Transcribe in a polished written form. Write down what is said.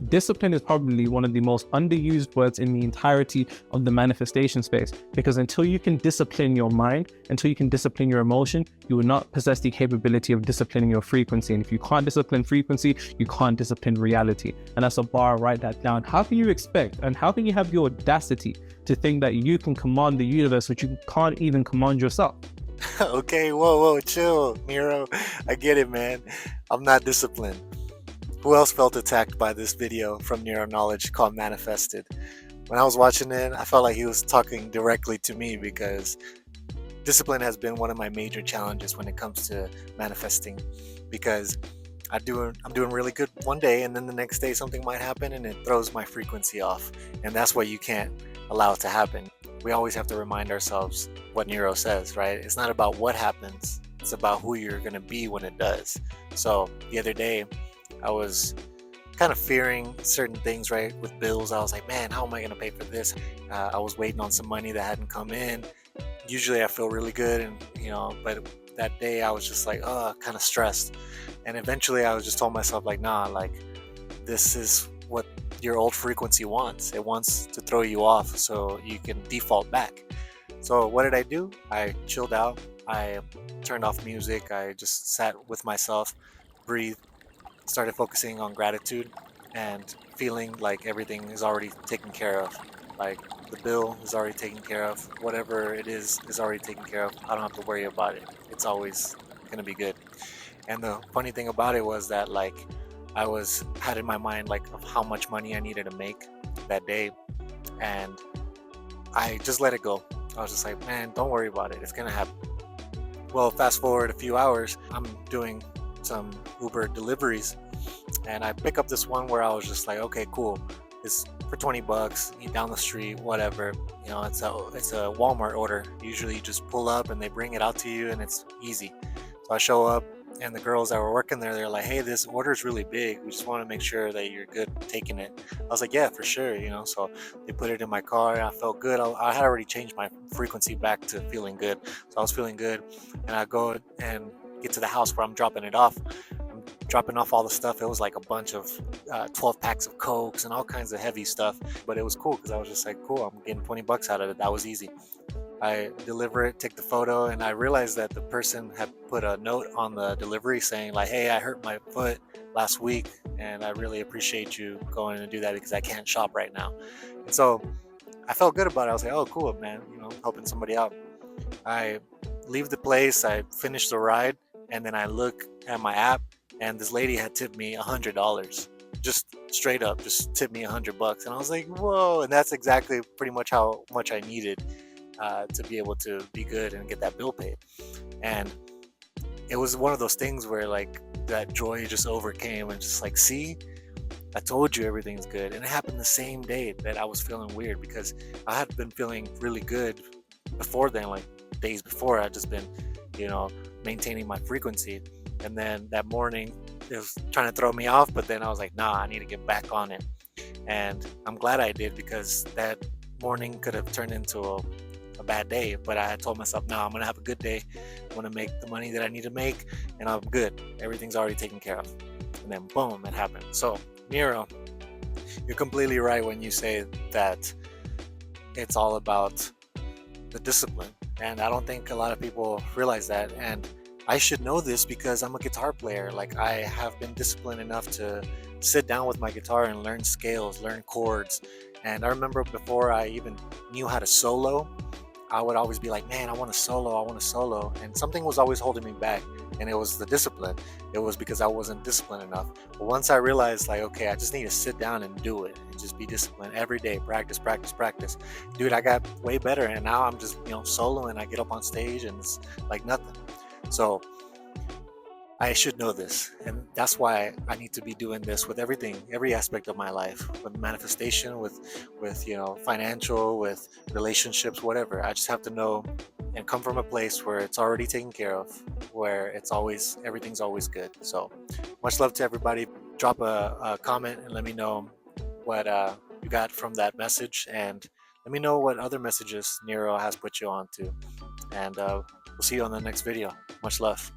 discipline is probably one of the most underused words in the entirety of the manifestation space, because until you can discipline your mind, until you can discipline your emotion, you will not possess the capability of disciplining your frequency. And if you can't discipline frequency, you can't discipline reality. And that's a bar. Write that down. How can you expect, and how can you have the audacity to think that you can command the universe, which you can't even command yourself? Okay, whoa, chill, Nero. I get it, man. I'm not disciplined. Who else felt attacked by this video from Nero Knowledge called Manifested? When I was watching it, I felt like he was talking directly to me, because discipline has been one of my major challenges when it comes to manifesting, because I'm doing really good one day, and then the next day something might happen and it throws my frequency off, and that's what you can't allow it to happen. We always have to remind ourselves what Nero says, right? It's not about what happens, it's about who you're going to be when it does. So the other day, I was kind of fearing certain things, right? With bills, I was like, man, how am I going to pay for this? I was waiting on some money that hadn't come in. Usually I feel really good, and but that day I was just like, kind of stressed. And eventually I was just told myself, like, nah, like, this is what your old frequency wants. It wants to throw you off so you can default back. So what did I do? I chilled out. I turned off music. I just sat with myself, breathed, started focusing on gratitude, and feeling like everything is already taken care of. Like, the bill is already taken care of. Whatever it is already taken care of. I don't have to worry about it. It's always gonna be good. And the funny thing about it was that, like, I had in my mind, like, of how much money I needed to make that day, and I just let it go. I was just like, man, don't worry about it. It's gonna happen. Well, fast forward a few hours, I'm doing some Uber deliveries, and I pick up this one where I was just like, okay, cool. It's for $20, eat down the street, whatever. It's a Walmart order. Usually you just pull up and they bring it out to you, and it's easy. So I show up, and the girls that were working there, they're like, hey, this order is really big. We just want to make sure that you're good taking it. I was like, yeah, for sure. So they put it in my car, and I felt good. I had already changed my frequency back to feeling good. So I was feeling good, and I go and get to the house where I'm dropping it off. I'm dropping off all the stuff. It was like a bunch of 12 packs of Cokes and all kinds of heavy stuff. But it was cool, because I was just like, cool, I'm getting $20 out of it. That was easy. I deliver it, take the photo, and I realized that the person had put a note on the delivery saying, like, hey, I hurt my foot last week, and I really appreciate you going and do that, because I can't shop right now. And so I felt good about it. I was like, oh, cool, man, helping somebody out. I leave the place, I finish the ride, and then I look at my app, and this lady had tipped me $100. Just straight up, just tipped me $100. And I was like, whoa. And that's exactly pretty much how much I needed to be able to be good and get that bill paid. And it was one of those things where, like, that joy just overcame, and just like, see, I told you everything's good. And it happened the same day that I was feeling weird, because I had been feeling really good before then, like days before. I'd just been maintaining my frequency, and then that morning it was trying to throw me off, but then I was like, nah, I need to get back on it. And I'm glad I did, because that morning could have turned into a bad day, but I had told myself, no, I'm gonna have a good day. I'm gonna make the money that I need to make, and I'm good. Everything's already taken care of. And then boom, it happened. So Nero, you're completely right when you say that it's all about the discipline, and I don't think a lot of people realize that. And I should know this, because I'm a guitar player. Like, I have been disciplined enough to sit down with my guitar and learn scales, learn chords. And I remember before I even knew how to solo, I would always be like, man, I want to solo. And something was always holding me back. And it was the discipline. It was because I wasn't disciplined enough. But once I realized, like, okay, I just need to sit down and do it, and just be disciplined every day. Practice. Dude, I got way better. And now I'm just, soloing. I get up on stage, and it's like nothing. So I should know this, and that's why I need to be doing this with everything, every aspect of my life, with manifestation, with financial, with relationships, whatever. I just have to know and come from a place where it's already taken care of, where everything's always good. So much love to everybody. Drop a comment and let me know what you got from that message, and let me know what other messages Nero has put you on to. And we'll see you on the next video. Much love.